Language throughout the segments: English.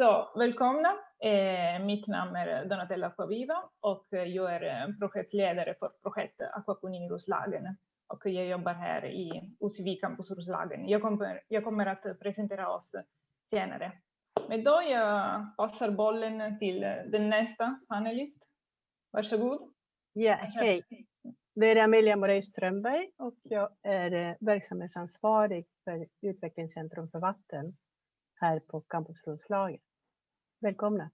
Så välkomna, mitt namn är Donatella Akvaviva och jag är projektledare för projekt Akvaponi i Roslagen och jag jobbar här i UCV Campus Roslagen. Jag kommer att presentera oss senare. Men då jag passar bollen till den nästa panelist. Varsågod. Ja, hej. Det är Amelia M Strömberg och jag är verksamhetsansvarig för Utvecklingscentrum för vatten här på Campus Roslagen. Välkomna.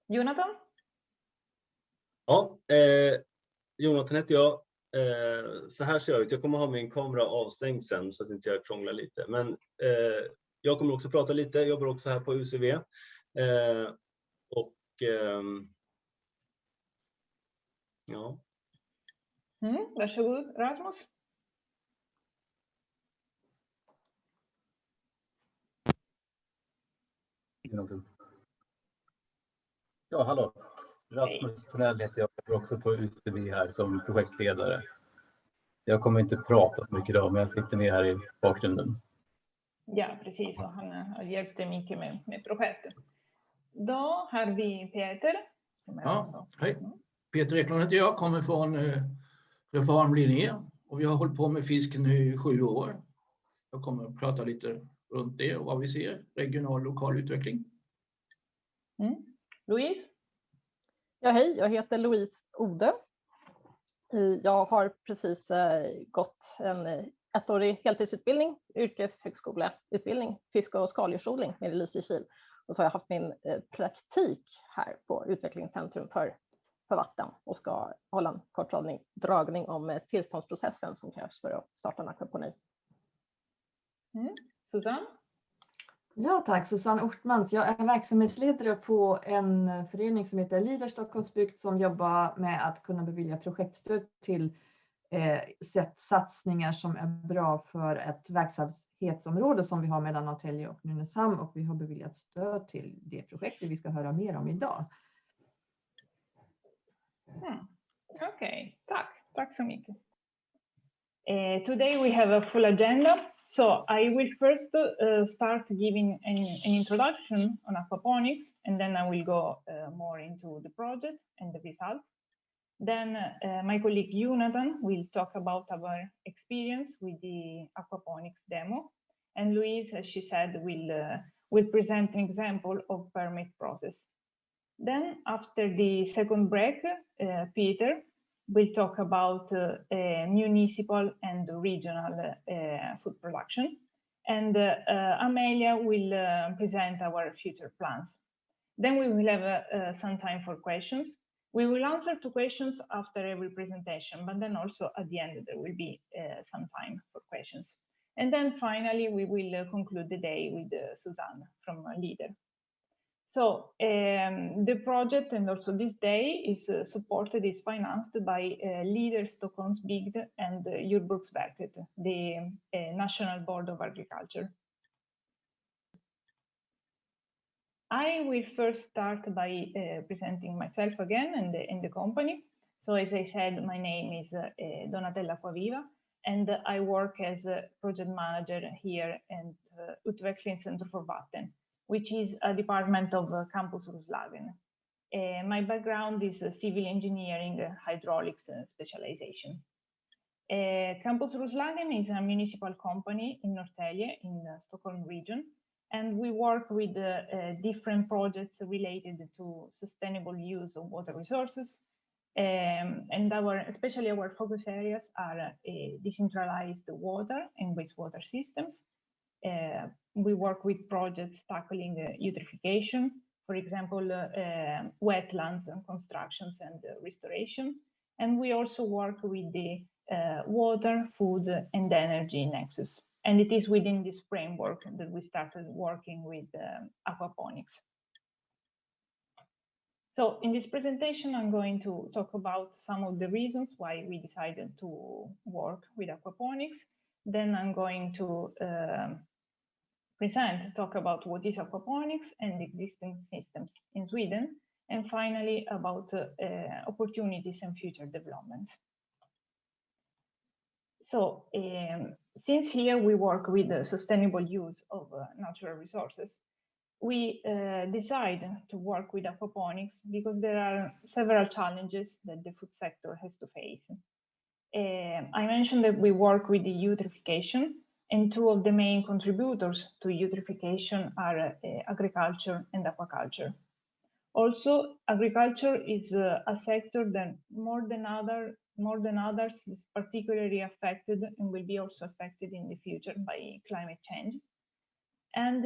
Jonathan? Ja, Jonathan heter jag. Så här ser jag ut. Jag kommer ha min kamera avstängd sen så att inte jag krånglar lite. Men jag kommer också prata lite. Jag jobbar också här på UCV. Ja. Varsågod, Rasmus. Ja, hallå. Rasmus Tonell heter jag. Jag jobbar också på UCV här som projektledare. Jag kommer inte prata så mycket idag, men jag sitter med här i bakgrunden. Ja, precis. Och han har hjälpt mycket med projektet. Då har vi Peter. Ja, hej. Peter Eklund heter jag, kommer från Refarm Linee och vi har hållit på med fisk nu i 7 år. Jag kommer att prata lite runt det och vad vi ser, regional och lokal utveckling. Louise? Ja, hej, jag heter Louise Odö. Jag har precis gått en 1-årig heltidsutbildning, yrkeshögskoleutbildning, fisk- och skaldjursodling med Lysekil. Och så har jag haft min praktik här på Utvecklingscentrum för vatten och ska hålla en kort dragning om tillståndsprocessen som krävs för att starta en akvaponi. Susanne? Ja tack, Susanne Ortmanns. Jag är verksamhetsledare på en förening som heter Stockholmsbygd som jobbar med att kunna bevilja projektstöd till satsningar som är bra för ett verksamhetsområde som vi har mellan Norrtälje och Nynäshamn, och vi har beviljat stöd till det projektet vi ska höra mer om idag. Okej, tack så mycket. Today we have a full agenda, so I will first start giving an introduction on aquaponics, and then I will go more into the project and the results. Then my colleague Jonathan will talk about our experience with the aquaponics demo, and Louise, as she said, will present an example of permit process. Then after the second break, Peter will talk about municipal and regional food production, and Amelia will present our future plans. Then we will have some time for questions. We will answer to questions after every presentation, but then also at the end there will be some time for questions. And then finally we will conclude the day with Susanne from Leader. So the project and also this day is financed by Leader Stockholmsbygd and Jordbruksverket, the National Board of Agriculture. I will first start by presenting myself again and the company. So as I said, my name is Donatella Akvaviva, and I work as a project manager here at Utvecklingscentrum för vatten, which is a department of Campus Roslagen. My background is civil engineering, hydraulics specialization. Campus Roslagen is a municipal company in Norrtälje in the Stockholm region, and we work with different projects related to sustainable use of water resources. And especially our focus areas are decentralized water and wastewater systems. We work with projects tackling eutrophication, for example, wetlands and constructions and restoration. And we also work with the water, food and energy nexus. And it is within this framework that we started working with aquaponics. So in this presentation, I'm going to talk about some of the reasons why we decided to work with aquaponics. Then I'm going to talk about what is aquaponics and existing systems in Sweden, and finally about opportunities and future developments. So since here we work with the sustainable use of natural resources, we decide to work with aquaponics because there are several challenges that the food sector has to face. I mentioned that we work with the eutrophication, and two of the main contributors to eutrophication are agriculture and aquaculture. Also, agriculture is a sector that more than others is particularly affected and will be also affected in the future by climate change. And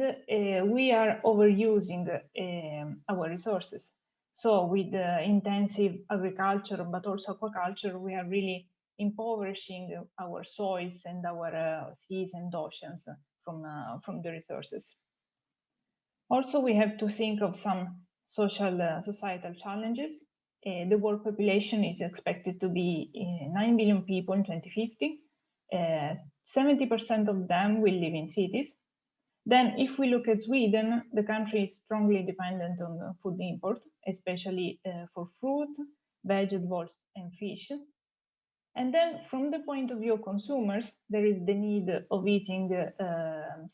we are overusing our resources. So with intensive agriculture, but also aquaculture, we are really impoverishing our soils and our seas and oceans from the resources. Also, we have to think of some societal challenges. The world population is expected to be 9 billion people in 2050. 70% of them will live in cities. Then if we look at Sweden, the country is strongly dependent on food import, especially for fruit, vegetables, and fish. And then from the point of view of consumers, there is the need of eating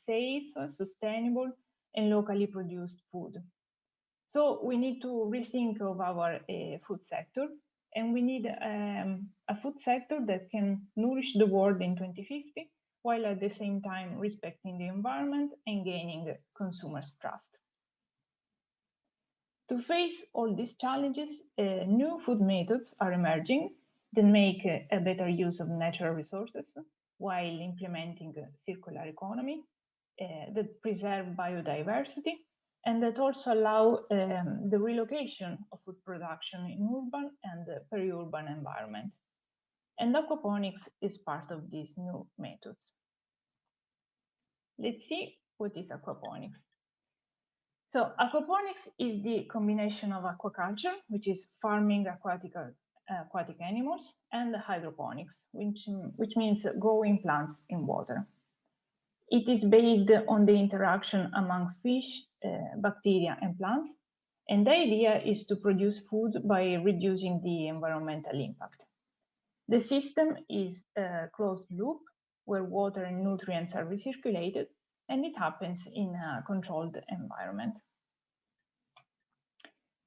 safe, sustainable, and locally produced food. So we need to rethink of our food sector, and we need a food sector that can nourish the world in 2050, while at the same time respecting the environment and gaining consumers' trust. To face all these challenges, new food methods are emerging that make a better use of natural resources while implementing a circular economy that preserve biodiversity and that also allow the relocation of food production in urban and peri-urban environment. And aquaponics is part of these new methods. Let's see what is aquaponics. So aquaponics is the combination of aquaculture, which is farming aquatic animals, and hydroponics, which means growing plants in water. It is based on the interaction among fish, bacteria, and plants. And the idea is to produce food by reducing the environmental impact. The system is a closed loop where water and nutrients are recirculated, and it happens in a controlled environment.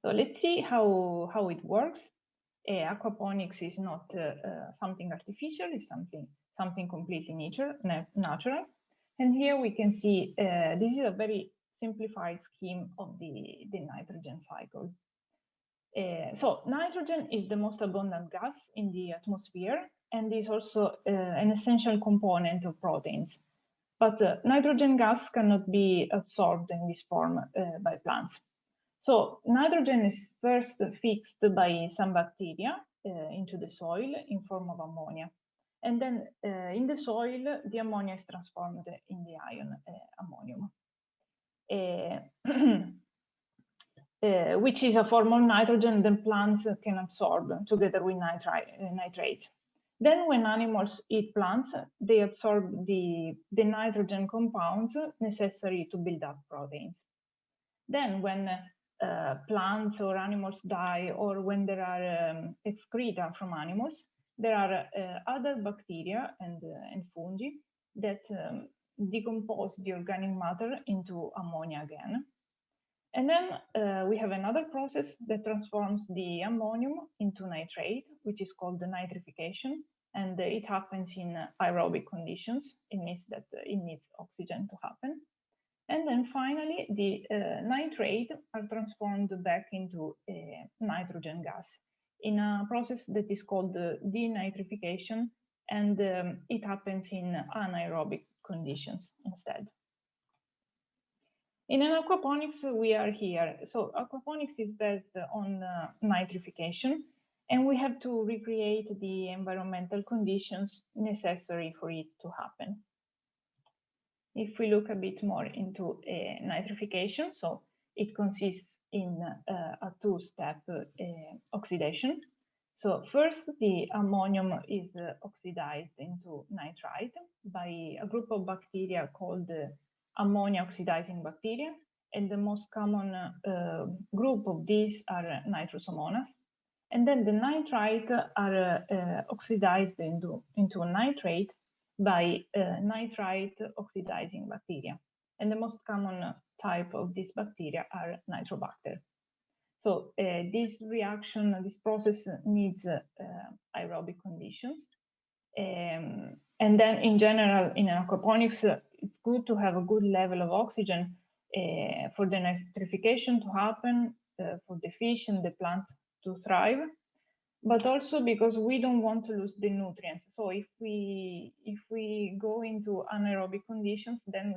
So let's see how it works. Aquaponics is not something artificial, it's something completely natural. And here we can see this is a very simplified scheme of the nitrogen cycle. So nitrogen is the most abundant gas in the atmosphere and is also an essential component of proteins. But nitrogen gas cannot be absorbed in this form by plants. So nitrogen is first fixed by some bacteria into the soil in form of ammonia. And then in the soil, the ammonia is transformed in the ion ammonium, which is a form of nitrogen that plants can absorb together with nitrates. Then when animals eat plants, they absorb the nitrogen compounds necessary to build up proteins. Then when plants or animals die, or when there are excreta from animals, there are other bacteria and fungi that decompose the organic matter into ammonia again. And then we have another process that transforms the ammonium into nitrate, which is called the nitrification, and it happens in aerobic conditions. It means that it needs oxygen to happen. And then finally, the nitrate are transformed back into nitrogen gas in a process that is called denitrification, and it happens in anaerobic conditions instead. In an aquaponics, we are here. So aquaponics is based on nitrification, and we have to recreate the environmental conditions necessary for it to happen. If we look a bit more into nitrification, so it consists in a two-step oxidation. So first, the ammonium is oxidized into nitrite by a group of bacteria called ammonia oxidizing bacteria, and the most common group of these are nitrosomonas. And then the nitrite are oxidized into nitrate by nitrite oxidizing bacteria. And the most common type of this bacteria are nitrobacter. So this reaction, this process needs aerobic conditions. And then in general, in aquaponics, it's good to have a good level of oxygen for the nitrification to happen, for the fish and the plant to thrive, but also because we don't want to lose the nutrients. So if we go into anaerobic conditions, then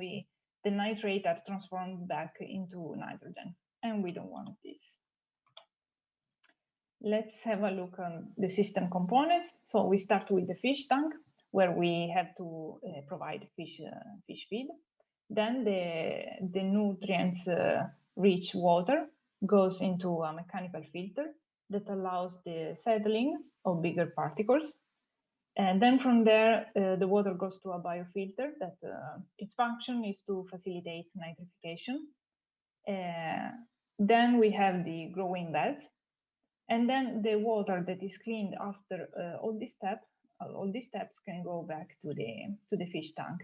the nitrate are transformed back into nitrogen, and we don't want this. Let's have a look on the system components. So we start with the fish tank, where we have to provide fish feed. Then the nutrients rich water goes into a mechanical filter that allows the settling of bigger particles. And then from there, the water goes to a biofilter that its function is to facilitate nitrification. Then we have the growing beds. And then the water that is cleaned after all these steps can go back to the fish tank.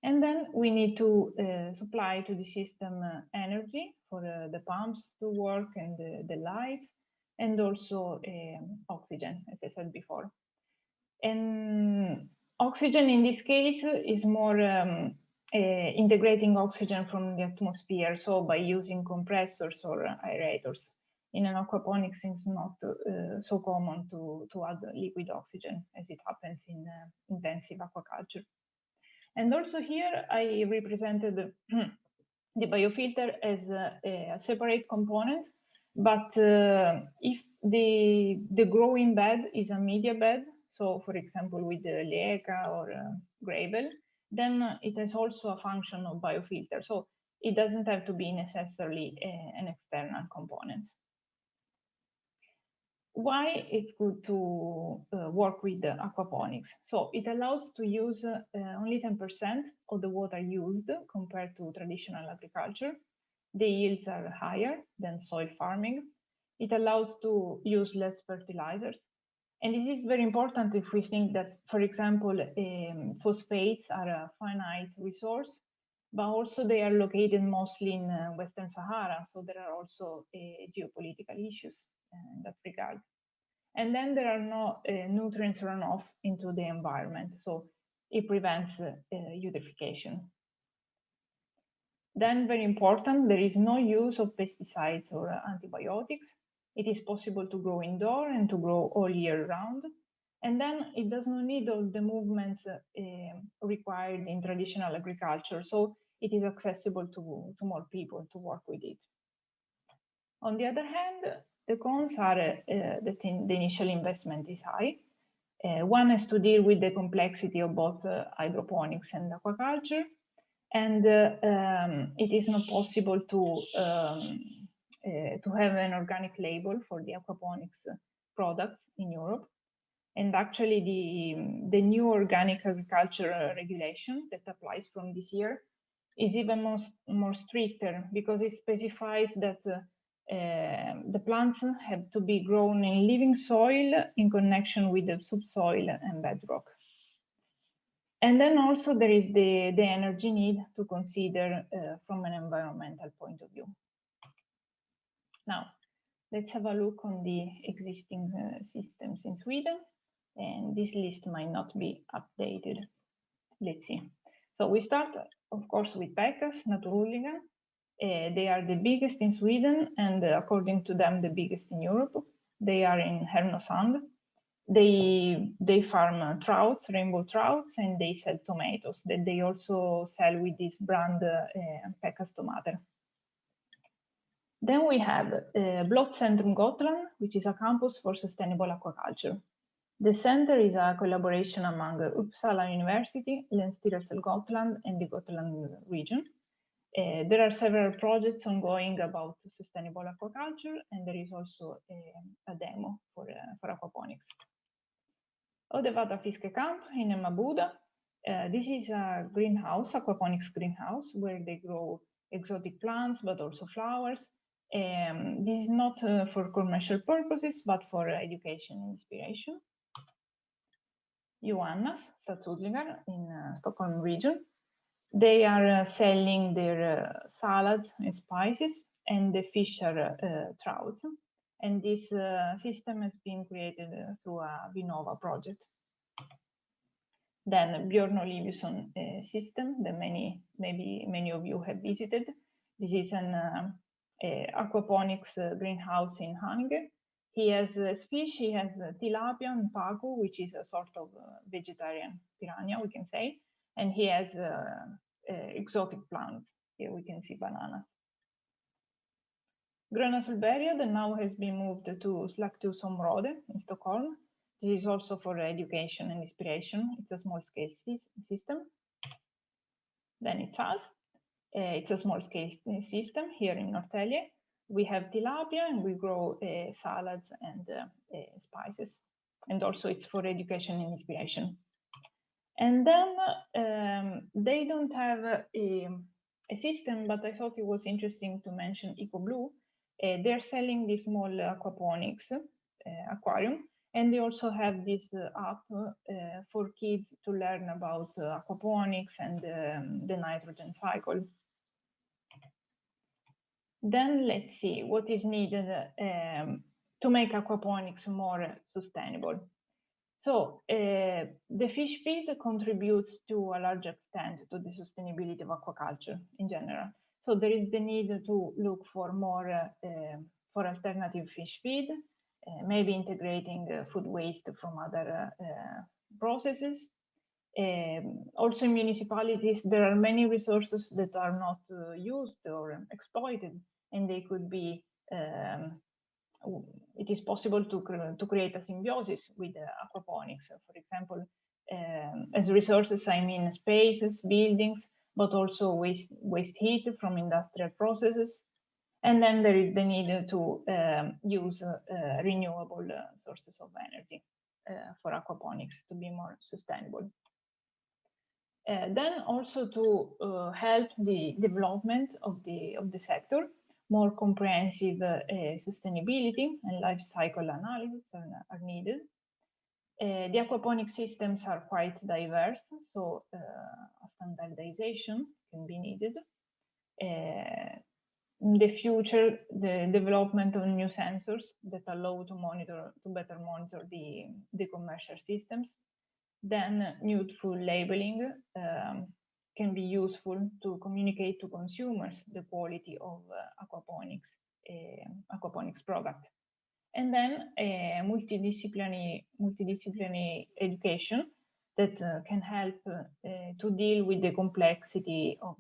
And then we need to supply to the system energy for the pumps to work and the lights, and also oxygen, as I said before. And oxygen in this case is more integrating oxygen from the atmosphere, so by using compressors or aerators. In an aquaponics, it's not so common to add liquid oxygen as it happens in intensive aquaculture. And also here I represented the biofilter as a separate component, but if the growing bed is a media bed, so for example with the LECA or gravel, then it has also a function of biofilter. So it doesn't have to be necessarily an external component. Why it's good to work with the aquaponics? So it allows to use only 10% of the water used compared to traditional agriculture. The yields are higher than soil farming. It allows to use less fertilizers. And this is very important if we think that, for example, phosphates are a finite resource, but also they are located mostly in Western Sahara. So there are also geopolitical issues in that regard. And then there are no nutrients runoff into the environment, so it prevents eutrophication. Then, very important, there is no use of pesticides or antibiotics. It is possible to grow indoor and to grow all year round. And then it does not need all the movements required in traditional agriculture, so it is accessible to more people to work with it. On the other hand, the cons are that the initial investment is high. One has to deal with the complexity of both hydroponics and aquaculture, and it is not possible to have an organic label for the aquaponics products in Europe. And actually, the new organic agriculture regulation that applies from this year is even more stricter, because it specifies that the plants have to be grown in living soil in connection with the subsoil and bedrock. And then also there is the energy need to consider from an environmental point of view. Now, let's have a look on the existing systems in Sweden. And this list might not be updated. Let's see. So we start, of course, with Paus, Naturliga. They are the biggest in Sweden, and according to them, the biggest in Europe. They are in Härnäst. They farm trouts, rainbow trouts, and they sell tomatoes that they also sell with this brand Paus Tomater. Then we have Blågrön Gotland, which is a campus for sustainable aquaculture. The center is a collaboration among Uppsala University, Länsstyrelsen Gotland, and the Gotland region. There are several projects ongoing about sustainable aquaculture, and there is also a demo for aquaponics. Odevata Fiskecamp in Emmaboda. This is a greenhouse, aquaponics greenhouse, where they grow exotic plants, but also flowers. This is not for commercial purposes, but for education and inspiration. Johannas stadsodlingar in Stockholm region. They are selling their salads and spices, and the fish are trout. And this system has been created through a Vinnova project. Then Björn Olivusson system that maybe many of you have visited. This is an aquaponics greenhouse in Haninge. He has fish, he has tilapia and pacu, which is a sort of vegetarian piranha, we can say. And he has exotic plants. Here we can see bananas. Gröna Solberget now has been moved to Slakthusområde in Stockholm. This is also for education and inspiration. It's a small-scale system. Then it's us. It's a small-scale system here in Norrtälje. We have tilapia and we grow salads and spices. And also it's for education and inspiration. And then they don't have a system, but I thought it was interesting to mention EcoBlue. They're selling this small aquaponics aquarium. And they also have this app for kids to learn about aquaponics and the nitrogen cycle. Then let's see what is needed to make aquaponics more sustainable. So the fish feed contributes to a large extent to the sustainability of aquaculture in general. So there is the need to look for more for alternative fish feed. Maybe integrating food waste from other processes. Also in municipalities, there are many resources that are not used or exploited, and they could be, it is possible to create a symbiosis with aquaponics. For example, as resources, I mean spaces, buildings, but also waste heat from industrial processes. And then there is the need to use renewable sources of energy for aquaponics to be more sustainable. Then also to help the development of the sector, more comprehensive sustainability and life cycle analysis are needed. The aquaponic systems are quite diverse, so standardization can be needed. In the future, the development of new sensors that allow to better monitor the commercial systems. Then neutral labeling can be useful to communicate to consumers the quality of aquaponics product. And then multidisciplinary education that can help to deal with the complexity of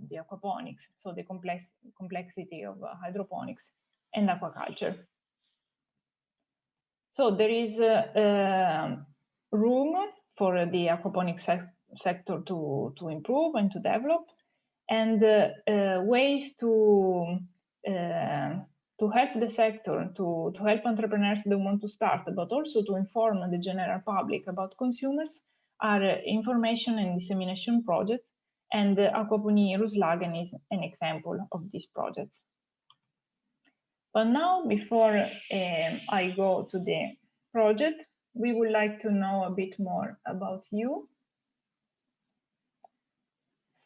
the aquaponics, so the complexity of hydroponics and aquaculture. So there is room for the aquaponics sector to improve and to develop, and ways to help the sector, to help entrepreneurs that want to start, but also to inform the general public about consumers are information and dissemination projects, and Akvaponi Roslagen is an example of these projects. But now, before I go to the project, we would like to know a bit more about you.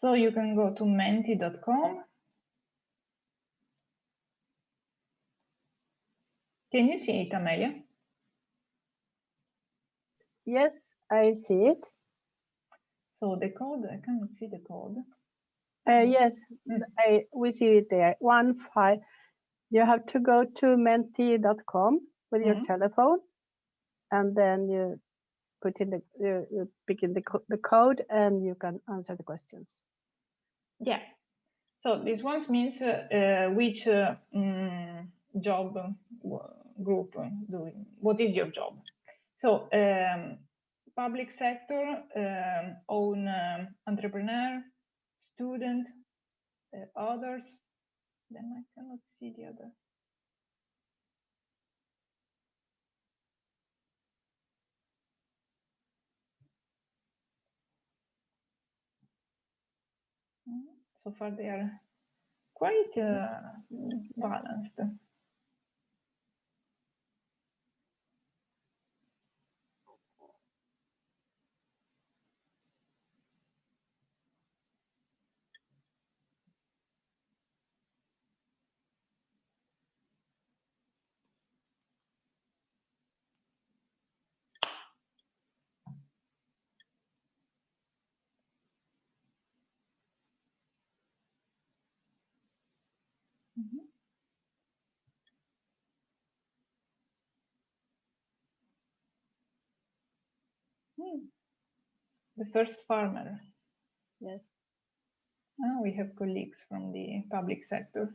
So you can go to menti.com. Can you see it, Amelia? Yes, I see it. So the code, I cannot see the code. Yes, we see it there. 15. You have to go to menti.com with your telephone, and then you put in you pick in the code, and you can answer the questions. Yeah. So this one means which job group doing. What is your job? So public sector, own entrepreneur, student, others. Then I cannot see the other. So far they are quite balanced. Mhm. The first farmer. Yes. Now we have colleagues from the public sector.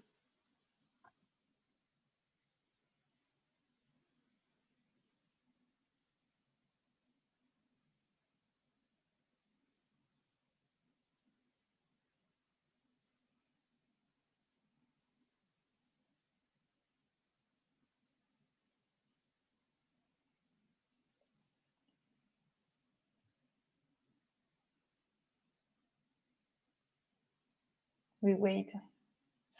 We wait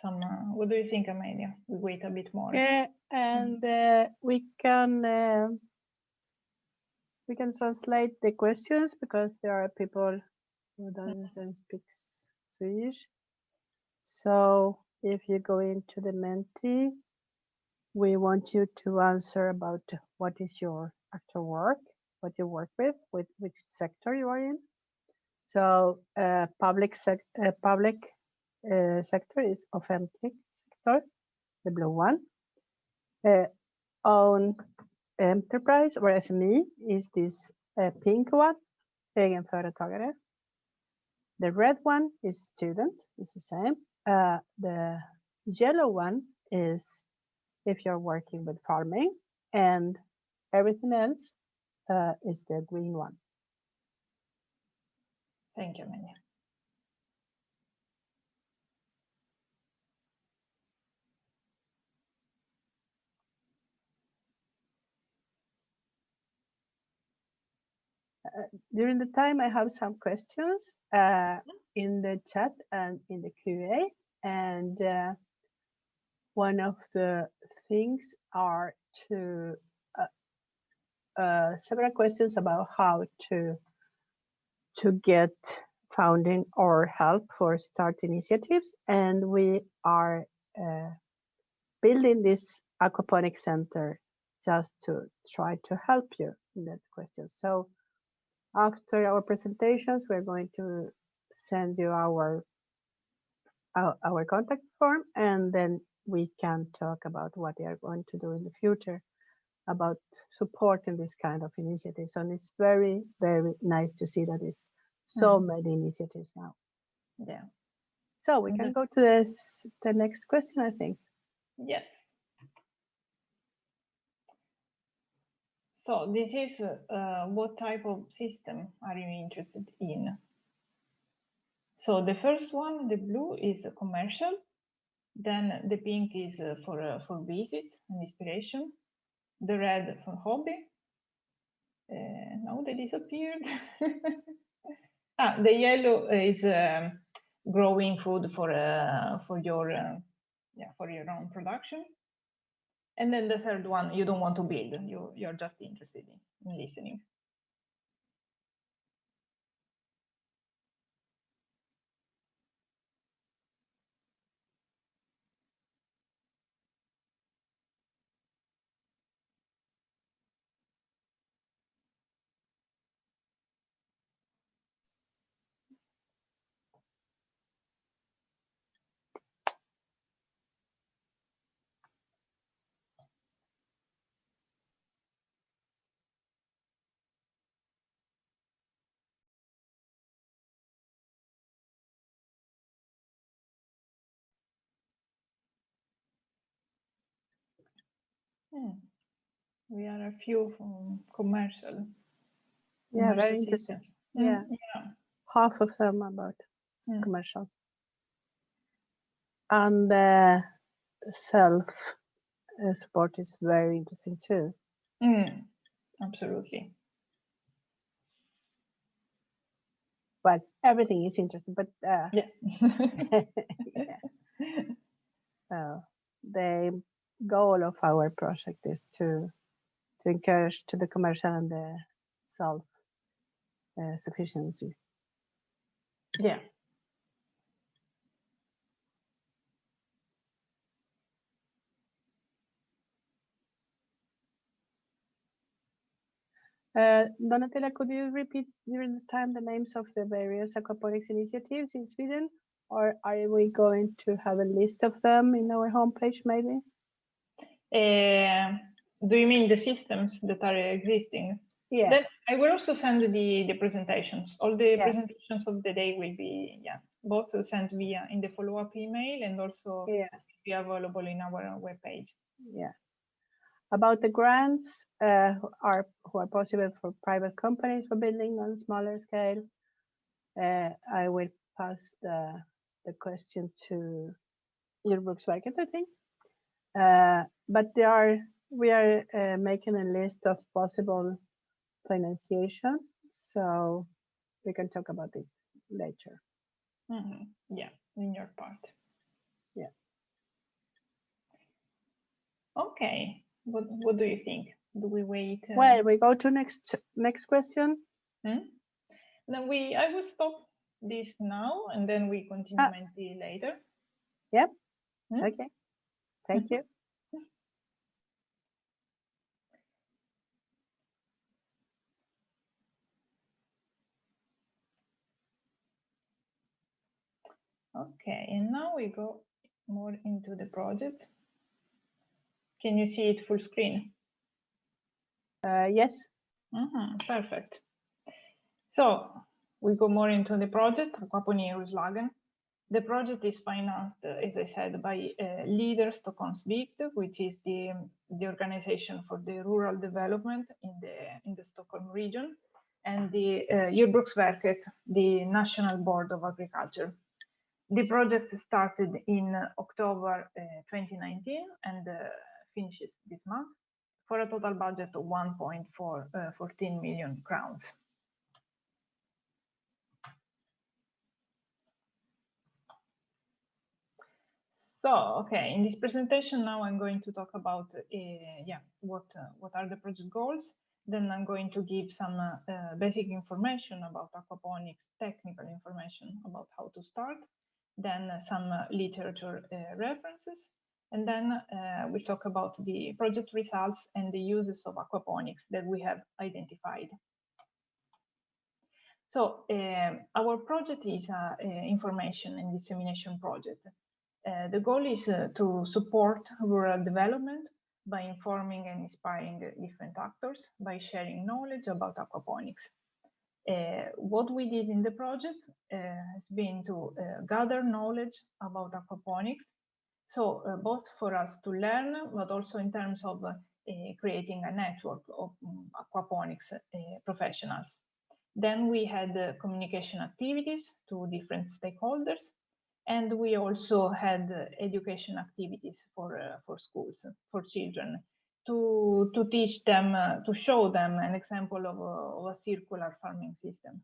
some. What do you think, Amelia? We wait a bit more. Yeah, and we can translate the questions because there are people who don't speak Swedish. So if you go into the Menti, we want you to answer about what is your actual work, what you work with which sector you are in. So public sector is offentlig sector, the blue one. Own enterprise or SME is this pink one, egenföretagare. The red one is student, it's the same. The yellow one is if you're working with farming, and everything else is the green one. Thank you, Amelia. During the time, I have some questions in the chat and in the QA, and one of the things are to several questions about how to get funding or help for start initiatives, and we are building this aquaponic center just to try to help you in that question. So after our presentations, we're going to send you our contact form, and then we can talk about what they are going to do in the future about supporting this kind of initiatives. And it's very, very nice to see that there's so many initiatives now. Yeah. So we can go to the next question, I think. Yes. So this is what type of system are you interested in? So the first one, the blue, is a commercial. Then the pink is for visit and inspiration. The red for hobby. Now they disappeared. The yellow is growing food for your own production. And then the third one, you don't want to build. You're just interested in listening. We are a few from commercial. Yeah, very interesting. Yeah. Half of them about commercial. And self support is very interesting too. Absolutely. But everything is interesting. But yeah. yeah. The goal of our project is to encourage to the commercial and the self-sufficiency. Yeah. Donatella, could you repeat during the time the names of the various aquaponics initiatives in Sweden? Or are we going to have a list of them in our homepage, maybe? Do you mean the systems that are existing? Yeah. Then I will also send the presentations. All the presentations of the day will be both sent via in the follow-up email and also be available in our webpage. Yeah. About the grants who are possible for private companies for building on smaller scale, I will pass the question to Jordbruksverket, I think. But we are making a list of possible financiation, so we can talk about it later. Yeah, in your part. Yeah. Okay. What do you think? Do we wait? Well, we go to next question. Then I will stop this now and then we continue later. Yeah. Okay. Thank you. Okay, and now we go more into the project. Can you see it full screen? Yes. Perfect. So we go more into the project, Akvaponi Roslagen. The project is financed, as I said, by Leader Stockholmsbygd, which is the organization for the rural development in the Stockholm region, and the Jordbruksverket, the National Board of Agriculture. The project started in October 2019 and finishes this month for a total budget of 1.14 million crowns. So, okay, in this presentation now I'm going to talk about what are the project goals. Then I'm going to give some basic information about aquaponics, technical information about how to start. Then some literature references, and then we talk about the project results and the uses of aquaponics that we have identified. So our project is an information and dissemination project. The goal is to support rural development by informing and inspiring different actors, by sharing knowledge about aquaponics. What we did in the project has been to gather knowledge about aquaponics, so both for us to learn, but also in terms of creating a network of aquaponics professionals. Then we had communication activities to different stakeholders, and we also had education activities for schools, for children, to teach them, to show them an example of a circular farming system.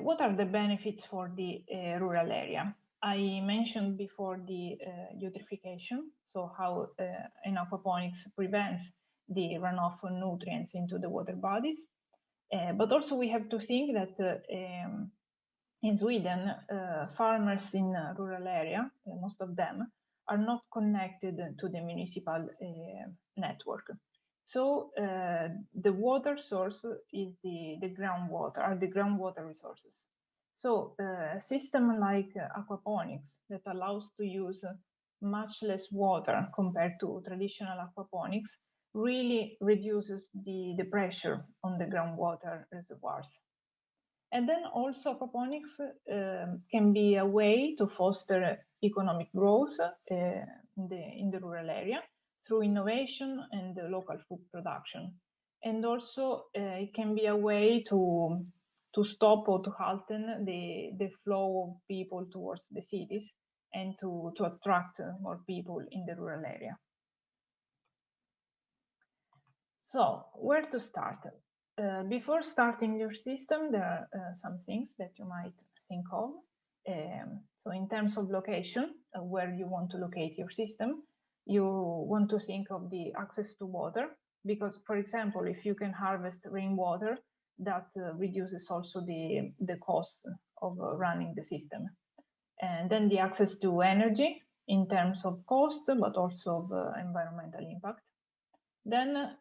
What are the benefits for the rural area? I mentioned before the eutrophication, so how an aquaponics prevents the runoff of nutrients into the water bodies. But also we have to think that in Sweden, farmers in rural area, most of them, are not connected to the municipal network. So the water source is the groundwater, are the groundwater resources. So a system like aquaponics that allows to use much less water compared to traditional aquaponics really reduces the pressure on the groundwater reservoirs. And then also aquaponics can be a way to foster economic growth in the rural area through innovation and local food production. And also it can be a way to stop or to halten the flow of people towards the cities and to attract more people in the rural area. So where to start? Before starting your system, there are some things that you might think of. So in terms of location, where you want to locate your system, you want to think of the access to water, because, for example, if you can harvest rainwater, that reduces also the cost of running the system. And then the access to energy in terms of cost, but also of environmental impact. Then,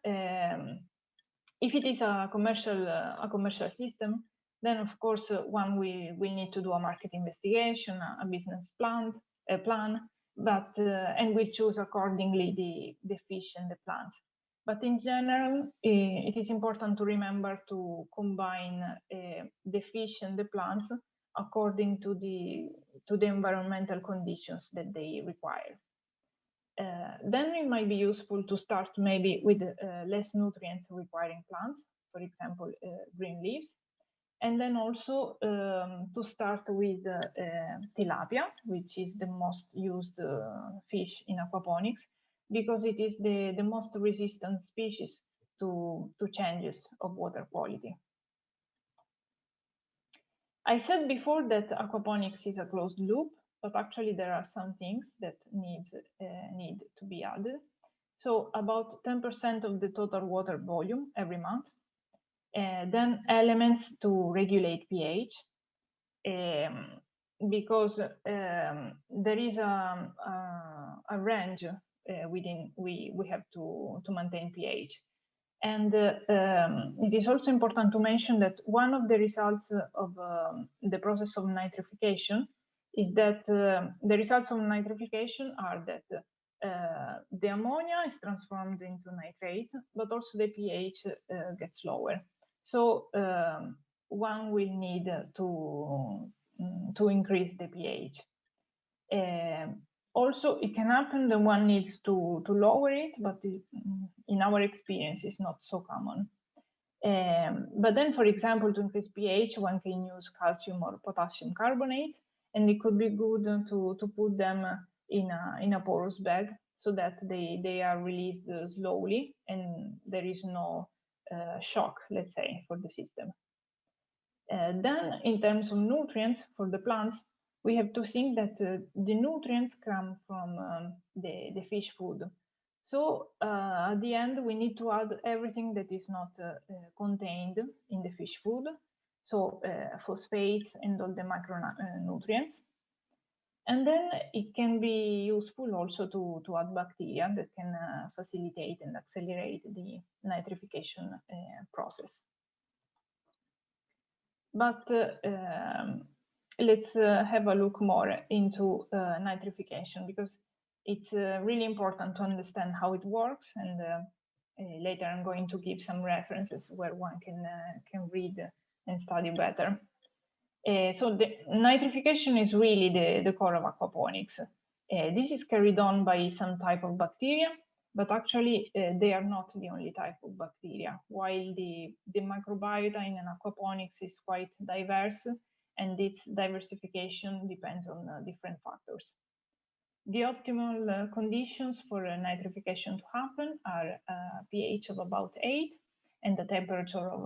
if it is a commercial system, then of course one will need to do a market investigation, a business plan, but and we choose accordingly the fish and the plants. But in general, it is important to remember to combine the fish and the plants according to the environmental conditions that they require. Then it might be useful to start maybe with less nutrients requiring plants, for example, green leaves, and then also to start with tilapia, which is the most used fish in aquaponics, because it is the most resistant species to changes of water quality. I said before that aquaponics is a closed loop, but actually there are some things that need to be added. So about 10% of the total water volume every month. Then elements to regulate pH, because there is a range within we have to maintain pH. And it is also important to mention that one of the results of the process of nitrification is that the results of nitrification are that the ammonia is transformed into nitrate, but also the pH gets lower. So one will need to increase the pH. Also, it can happen that one needs to lower it, but in our experience, it's not so common. But then, for example, to increase pH, one can use calcium or potassium carbonate, and it could be good to put them in a porous bag so that they are released slowly and there is no shock, let's say, for the system. Then, in terms of nutrients for the plants, we have to think that the nutrients come from the fish food. So at the end, we need to add everything that is not contained in the fish food. So phosphates and all the macronutrients. And then it can be useful also to add bacteria that can facilitate and accelerate the nitrification process. But let's have a look more into nitrification, because it's really important to understand how it works, and later I'm going to give some references where one can read and study better. So the nitrification is really the core of aquaponics. This is carried on by some type of bacteria, but actually they are not the only type of bacteria, while the microbiota in an aquaponics is quite diverse, and its diversification depends on different factors. The optimal conditions for nitrification to happen are a pH of about 8 and a temperature of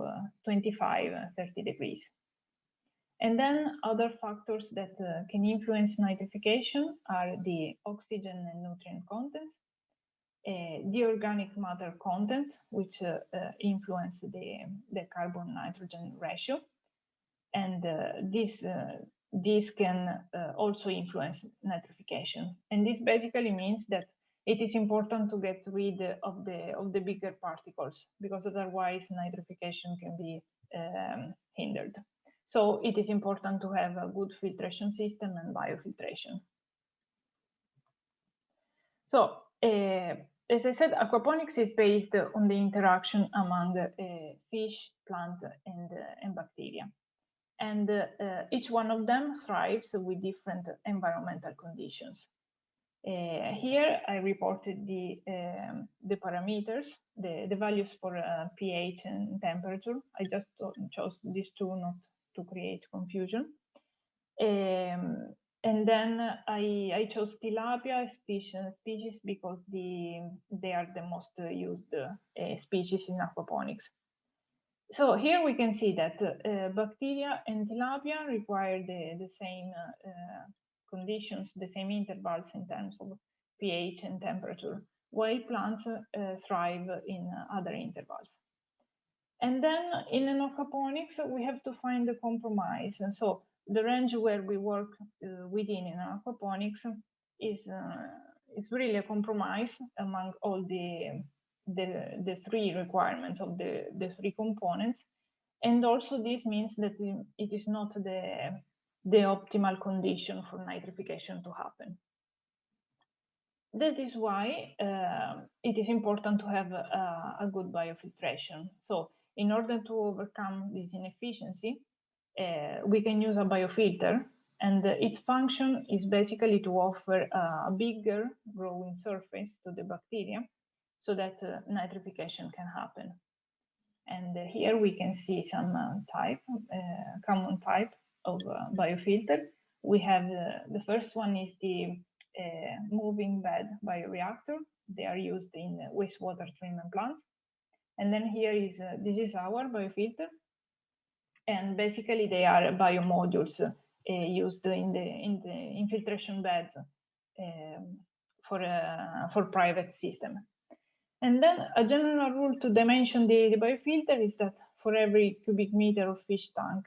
25-30 degrees. And then other factors that can influence nitrification are the oxygen and nutrient content, the organic matter content, which influence the carbon-nitrogen ratio, and this can also influence nitrification. And this basically means that it is important to get rid of the bigger particles, because otherwise nitrification can be hindered. So it is important to have a good filtration system and biofiltration. So as I said, aquaponics is based on the interaction among fish, plant, and bacteria. And each one of them thrives with different environmental conditions. Here I reported the parameters, the values for pH and temperature. I just chose these two not to create confusion. And then I chose tilapia species because they are the most used species in aquaponics. So here we can see that bacteria and tilapia require the same conditions, the same intervals in terms of pH and temperature, while plants thrive in other intervals. And then in an aquaponics, we have to find a compromise. And so the range where we work within in aquaponics is really a compromise among all the three requirements of the three components. And also this means that it is not the optimal condition for nitrification to happen. That is why it is important to have a good biofiltration. So in order to overcome this inefficiency, we can use a biofilter, and its function is basically to offer a bigger growing surface to the bacteria so that nitrification can happen. And here we can see some common type of biofilter. We have the first one is the moving bed bioreactor. They are used in wastewater treatment plants. And then here is this is our biofilter, and basically they are biomodules used in the infiltration beds for private system. And then a general rule to dimension the biofilter is that for every cubic meter of fish tank,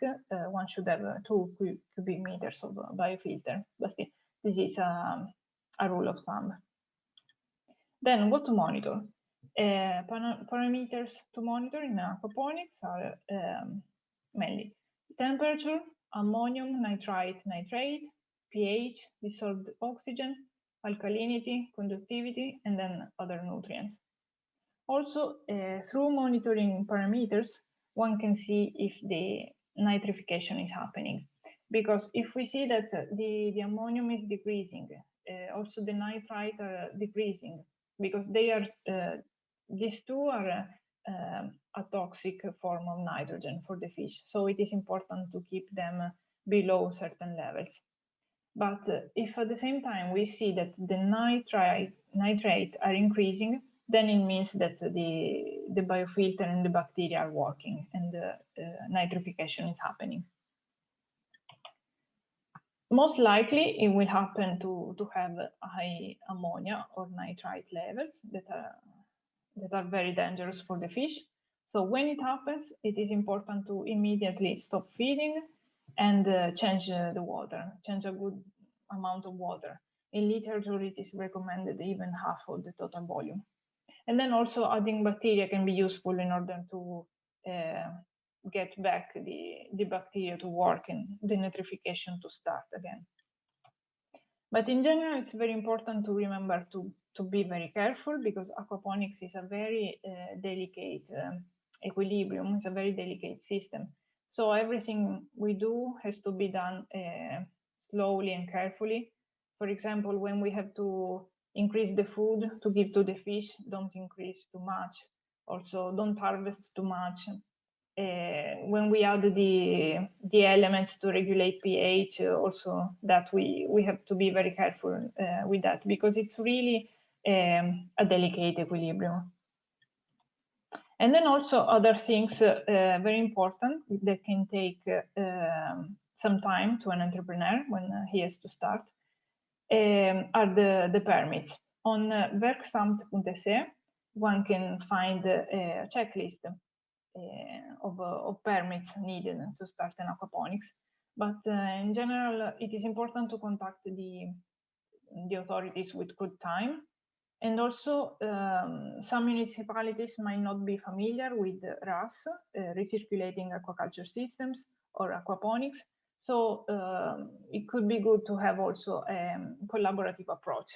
one should have 2 cubic meters of biofilter. But this is a rule of thumb. Then what to monitor? Parameters to monitor in aquaponics are mainly temperature, ammonium nitrite, nitrate, pH, dissolved oxygen, alkalinity, conductivity, and then other nutrients. Also, through monitoring parameters, one can see if the nitrification is happening. Because if we see that the ammonium is decreasing, also the nitrite are decreasing, because they are these two are a toxic form of nitrogen for the fish. So it is important to keep them below certain levels. But if at the same time we see that the nitrate are increasing, then it means that the biofilter and the bacteria are working and nitrification is happening. Most likely it will happen to have high ammonia or nitrite levels that are very dangerous for the fish. So when it happens, it is important to immediately stop feeding and change the water, change a good amount of water. In literature, it is recommended even half of the total volume. And then also adding bacteria can be useful in order to get back the bacteria to work and the nitrification to start again. But in general, it's very important to remember to be very careful, because aquaponics is a very delicate equilibrium, it's a very delicate system. So everything we do has to be done slowly and carefully. For example, when we have to increase the food to give to the fish, don't increase too much. Also, don't harvest too much. When we add the elements to regulate pH, also that we have to be very careful with that, because it's really a delicate equilibrium. And then also other things very important that can take some time to an entrepreneur when he has to start are the permits. On verksamt.se, one can find a checklist of permits needed to start an aquaponics. But in general, it is important to contact the authorities with good time. And also, some municipalities might not be familiar with RAS, recirculating aquaculture systems, or aquaponics. So it could be good to have also a collaborative approach.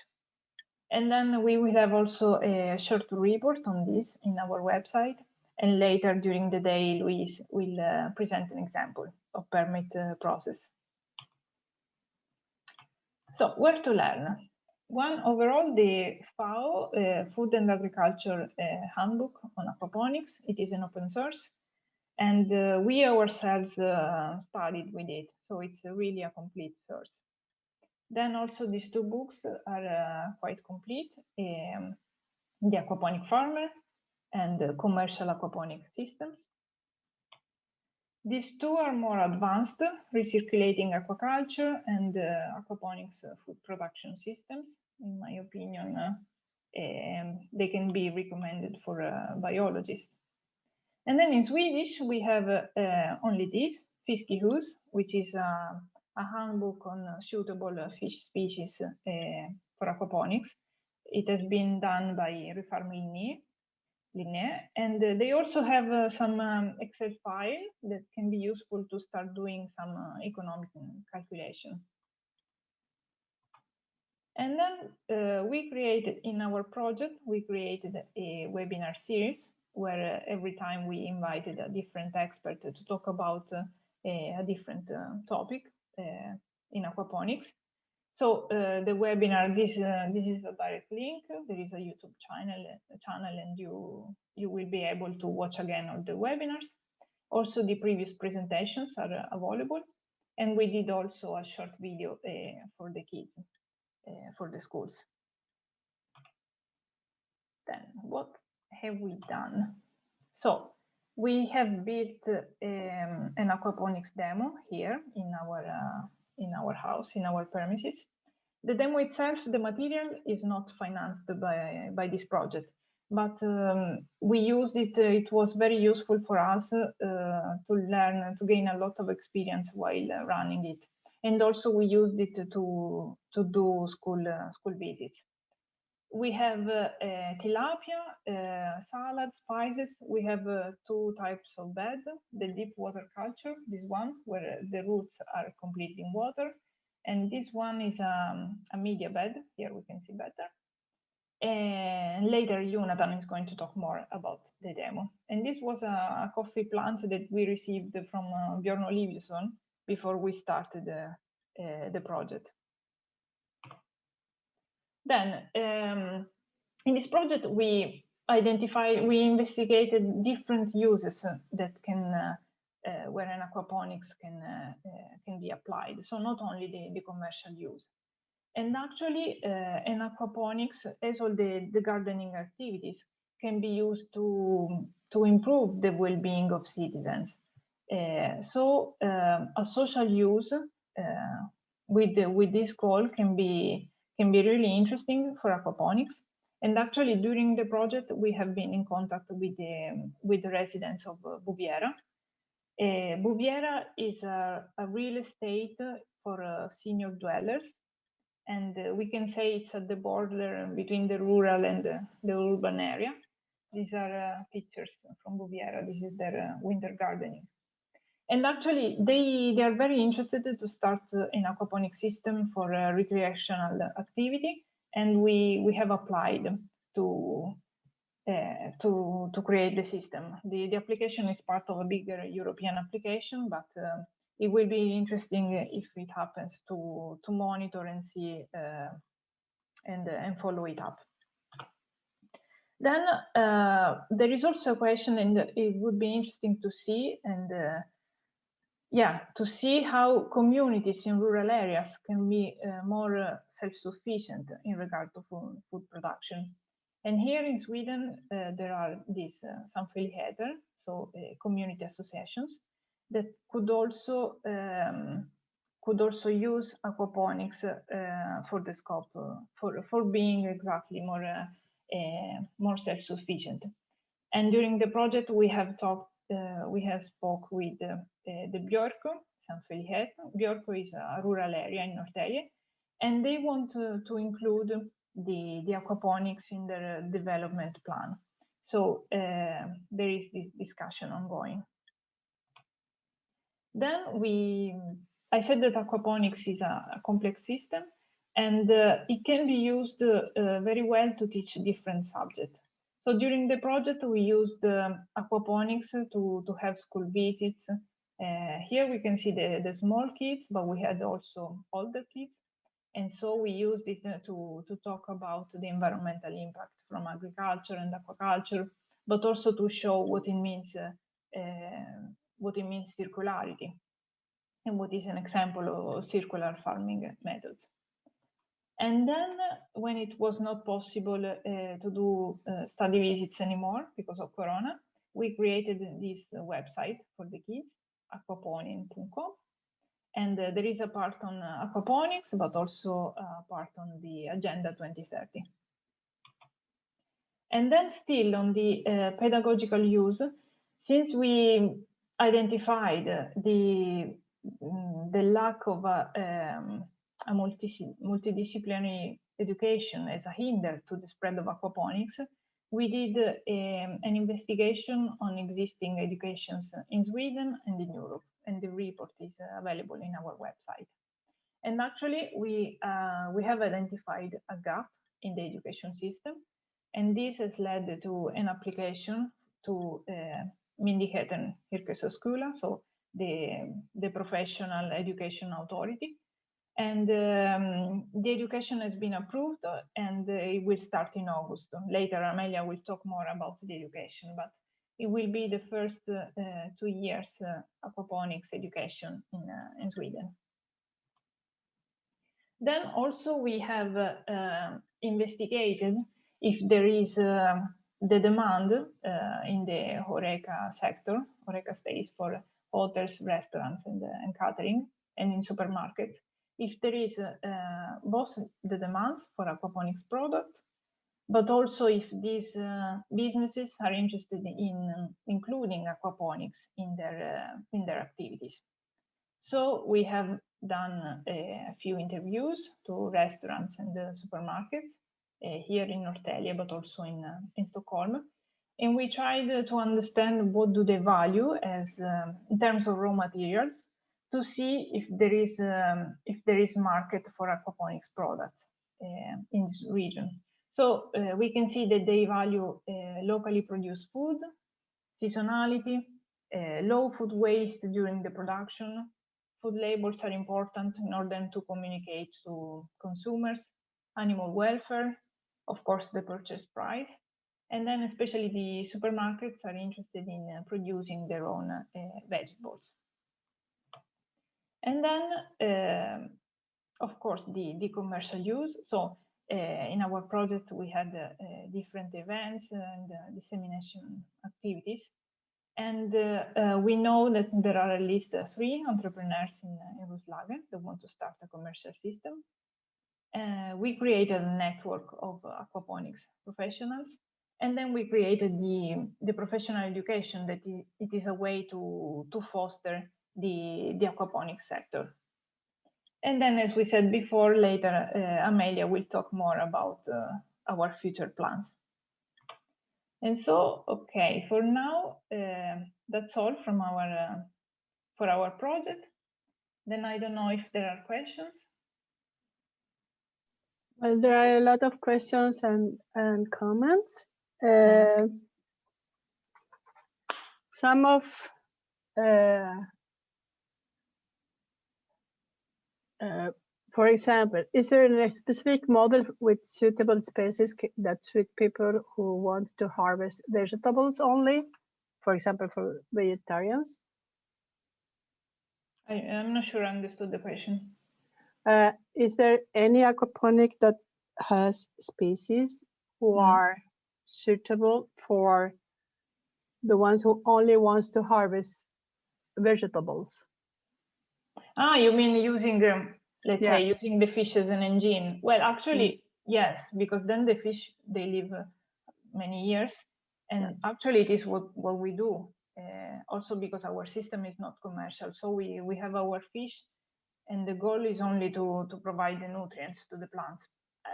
And then we will have also a short report on this in our website. And later during the day, Louise will present an example of permit process. So where to learn? One, overall, the FAO, Food and Agriculture Handbook on Aquaponics. It is an open source. And we ourselves studied with it. So it's really a complete source. Then also these two books are quite complete. The Aquaponic Farmer and Commercial Aquaponic Systems. These two are more advanced, recirculating aquaculture and aquaponics food production systems. In my opinion, they can be recommended for biologists. And then in Swedish, we have only this, Fiskehus, which is a handbook on suitable fish species for aquaponics. It has been done by Refarm Linee, and they also have some Excel file that can be useful to start doing some economic calculation. And then we created, in our project, we created a webinar series where every time we invited a different expert to talk about a different topic in aquaponics. So the webinar, this is a direct link. There is a YouTube channel, and you will be able to watch again all the webinars. Also, the previous presentations are available, and we did also a short video for the kids, for the schools. Then, what have we done? So we have built an aquaponics demo here in our house, in our premises. The demo itself, the material is not financed by this project, but we used it. It was very useful for us to learn, to gain a lot of experience while running it, and also we used it to do school visits. We have tilapia, salad, spices. We have two types of beds: the deep water culture, this one where the roots are completely in water, and this one is a media bed. Here we can see better. And later, Jonathan is going to talk more about the demo. And this was a coffee plant that we received from Björn Olivsson before we started the project. Then, in this project, we investigated different uses that can where an aquaponics can be applied. So not only the commercial use. And actually, an aquaponics, as all the gardening activities, can be used to improve the well-being of citizens. So a social use with this goal can be really interesting for aquaponics. And actually, during the project, we have been in contact with the residents of Bouviera. Bouviera is a real estate for senior dwellers, and we can say it's at the border between the rural and the urban area. These are pictures from Bouviera. This is their winter gardening. And actually, they are very interested to start an aquaponic system for recreational activity, and we have applied to create the system. The application is part of a bigger European application, but it will be interesting if it happens to monitor and see and follow it up. Then there is also a question, and it would be interesting to see to see how communities in rural areas can be more self-sufficient in regard to food production. And here in Sweden, there are these samfälligheter, so community associations that could also use aquaponics for the scope for being exactly more self-sufficient. And during the project, we have spoke with the Björko samfällighet. Björko is a rural area in Norrtälje, and they want to include the aquaponics in their development plan. So there is this discussion ongoing. Then I said that aquaponics is a complex system, and it can be used very well to teach different subjects. So during the project, we used aquaponics to have school visits. Here we can see the small kids, but we had also older kids. And so we used it to talk about the environmental impact from agriculture and aquaculture, but also to show what it means circularity and what is an example of circular farming methods. And then when it was not possible to do study visits anymore because of Corona, we created this website for the kids, akvaponi.com. And there is a part on aquaponics, but also a part on the Agenda 2030. And then still on the pedagogical use, since we identified the lack of a multidisciplinary education as a hinder to the spread of aquaponics, we did an investigation on existing educations in Sweden and in Europe, and the report is available in our website. And actually, we have identified a gap in the education system, and this has led to an application to Myndigheten Yrkeshögskola, so the professional education authority. And the education has been approved, and it will start in August. Later, Amelia will talk more about the education, but it will be the first 2 years aquaponics education in Sweden. Then also we have investigated if there is the demand in the HoReCa sector. HoReCa stays for hotels, restaurants, and catering, and in supermarkets. If there is both the demand for aquaponics products, but also if these businesses are interested in including aquaponics in their activities. So we have done a few interviews to restaurants and supermarkets here in Norrtälje, but also in Stockholm. And we tried to understand what do they value as in terms of raw materials, to see if there is market for aquaponics products in this region. So we can see that they value locally produced food, seasonality, low food waste during the production. Food labels are important in order to communicate to consumers, animal welfare, of course, the purchase price. And then especially the supermarkets are interested in producing their own vegetables. And then, of course, the commercial use. So in our project, we had different events and dissemination activities. And we know that there are at least 3 entrepreneurs in Roslagen that want to start a commercial system. We created a network of aquaponics professionals. And then we created the professional education that it is a way to foster the aquaponics sector. And then, as we said before, later Amelia will talk more about our future plans. And so, okay, for now, that's all from for our project. Then I don't know if there are questions. Well, there are a lot of questions and comments. Some of for example, is there a specific model with suitable species that suit people who want to harvest vegetables only? For example, for vegetarians? I'm not sure I understood the question. Is there any aquaponic that has species who are suitable for the ones who only wants to harvest vegetables? Ah, you mean using let's say using the fish as an engine? Well, actually, yes, because then the fish, they live many years, and actually it is what we do. Also because our system is not commercial, so we have our fish, and the goal is only to provide the nutrients to the plants.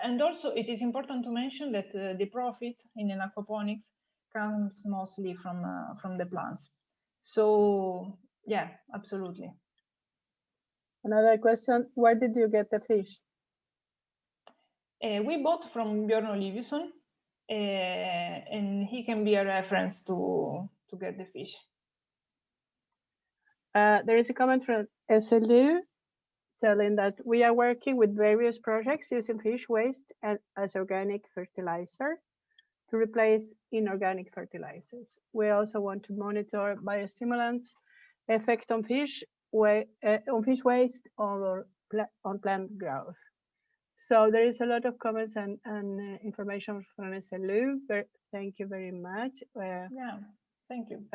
And also it is important to mention that the profit in an aquaponics comes mostly from the plants. So yeah, absolutely. Another question, where did you get the fish? We bought from Björn Olivusson, and he can be a reference to get the fish. There is a comment from SLU telling that we are working with various projects using fish waste as organic fertilizer to replace inorganic fertilizers. We also want to monitor biostimulants effect on fish waste on plant growth. So there is a lot of comments and information from SLU. Thank you very much. Yeah, thank you.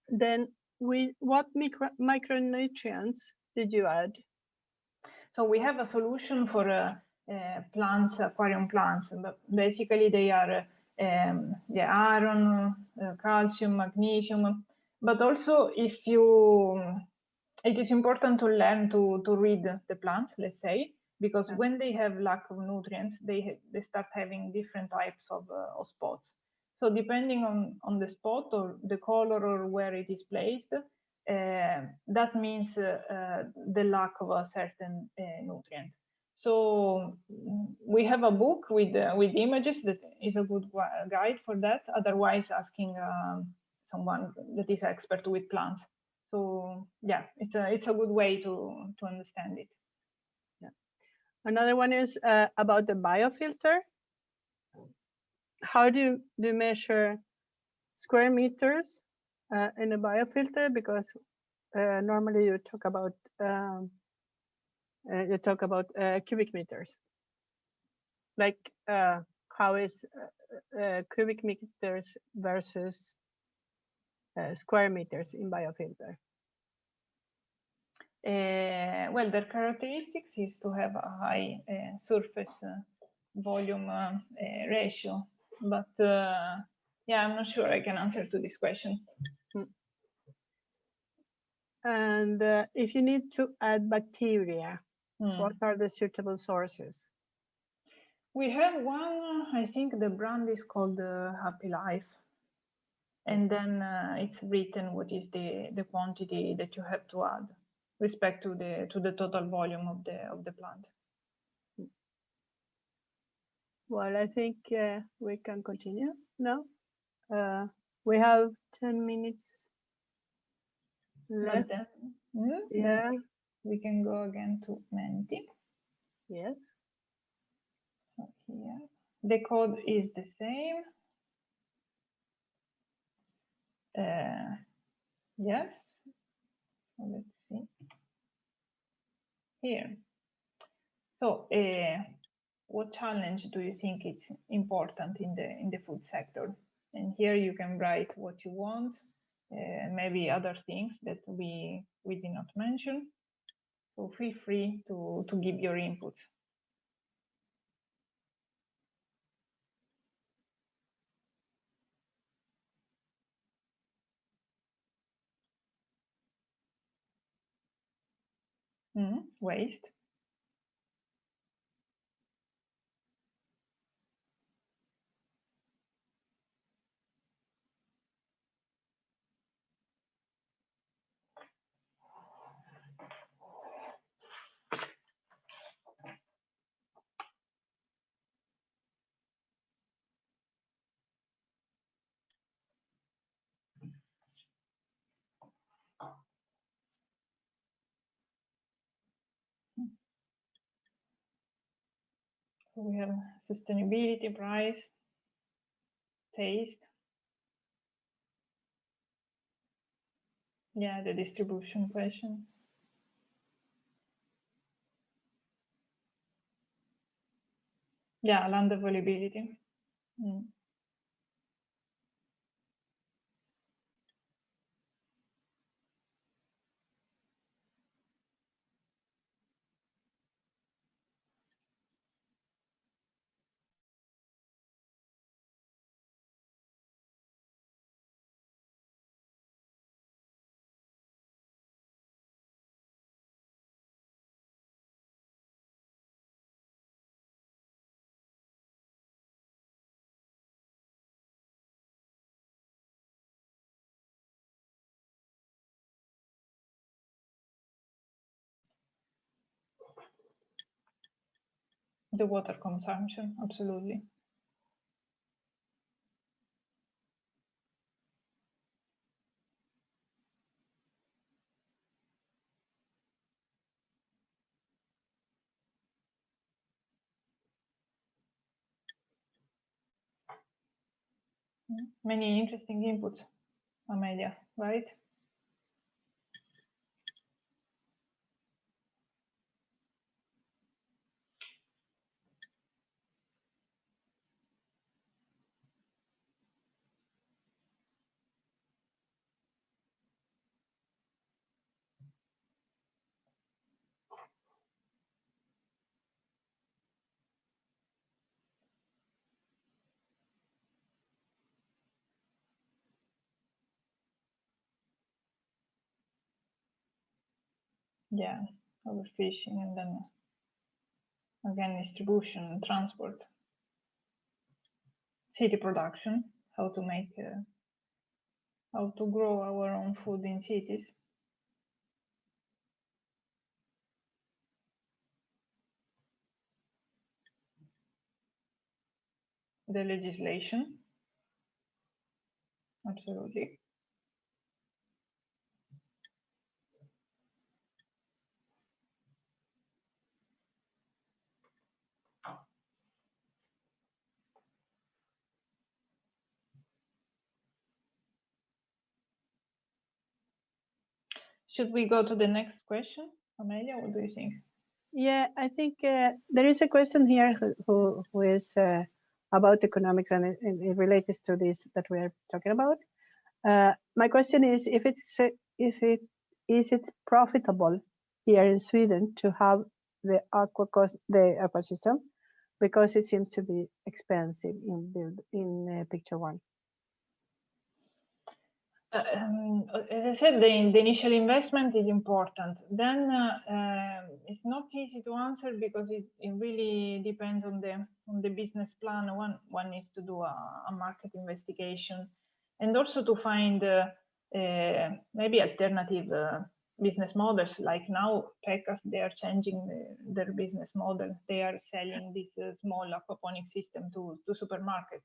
Then what micronutrients did you add? So we have a solution for plants, aquarium plants. But basically, they are iron, calcium, magnesium. But also, it is important to learn to read the plants, let's say, because when they have lack of nutrients, they start having different types of spots. So depending on the spot or the color or where it is placed, that means the lack of a certain nutrient. So we have a book with images that is a good guide for that. Otherwise, asking someone that is expert with plants. So yeah, it's a good way to understand it. Yeah. Another one is about the biofilter. How do you measure square meters in a biofilter? Because normally you talk about cubic meters. Like how is cubic meters versus square meters in biofilter? Well, their characteristics is to have a high surface volume ratio, but yeah, I'm not sure I can answer to this question. And if you need to add bacteria, what are the suitable sources? We have one, I think the brand is called Happy Life. And then it's written what is the quantity that you have to add respect to the total volume of the plant. Well, I think we can continue now. We have 10 minutes left. Yeah, we can go again to Menti. Yes. So here, the code is the same. Yes. So let's see here. So, what challenge do you think is important in the food sector? And here you can write what you want, maybe other things that we did not mention. So feel free to give your inputs. Waste. So we have sustainability, price, taste. Yeah, the distribution question. Yeah, land availability. The water consumption, absolutely. Many interesting inputs, Amelia, right? Yeah, overfishing, and then again distribution and transport. City production, how to make, how to grow our own food in cities. The legislation, absolutely. Should we go to the next question? Amelia, what do you think? Yeah, I think there is a question here who is about economics, and it relates to this that we are talking about. My question is if is it profitable here in Sweden to have the aqua system, because it seems to be expensive in picture one. As I said, the initial investment is important. Then it's not easy to answer because it really depends on the business plan. One needs to do a market investigation, and also to find maybe alternative business models. Like now, Pekkas, they are changing their business model. They are selling this small aquaponic system to supermarkets.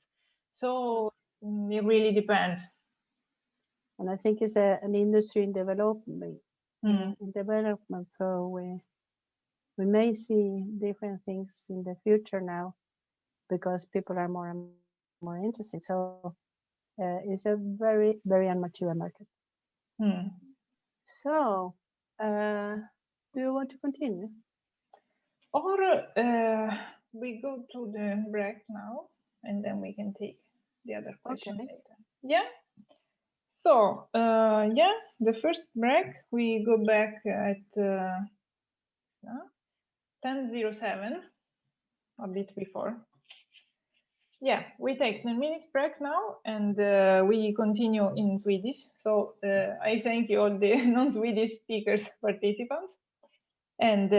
So it really depends. And I think it's an industry in development. So we may see different things in the future now, because people are more and more interested. So it's a very, very immature market. So do you want to continue? Or we go to the break now, and then we can take the other question later. Yeah. So, yeah, the first break, we go back at 10:07, a bit before. Yeah, we take 10 minutes break now, and we continue in Swedish. So I thank you all the non-Swedish speakers participants, and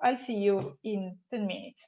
I'll see you in 10 minutes.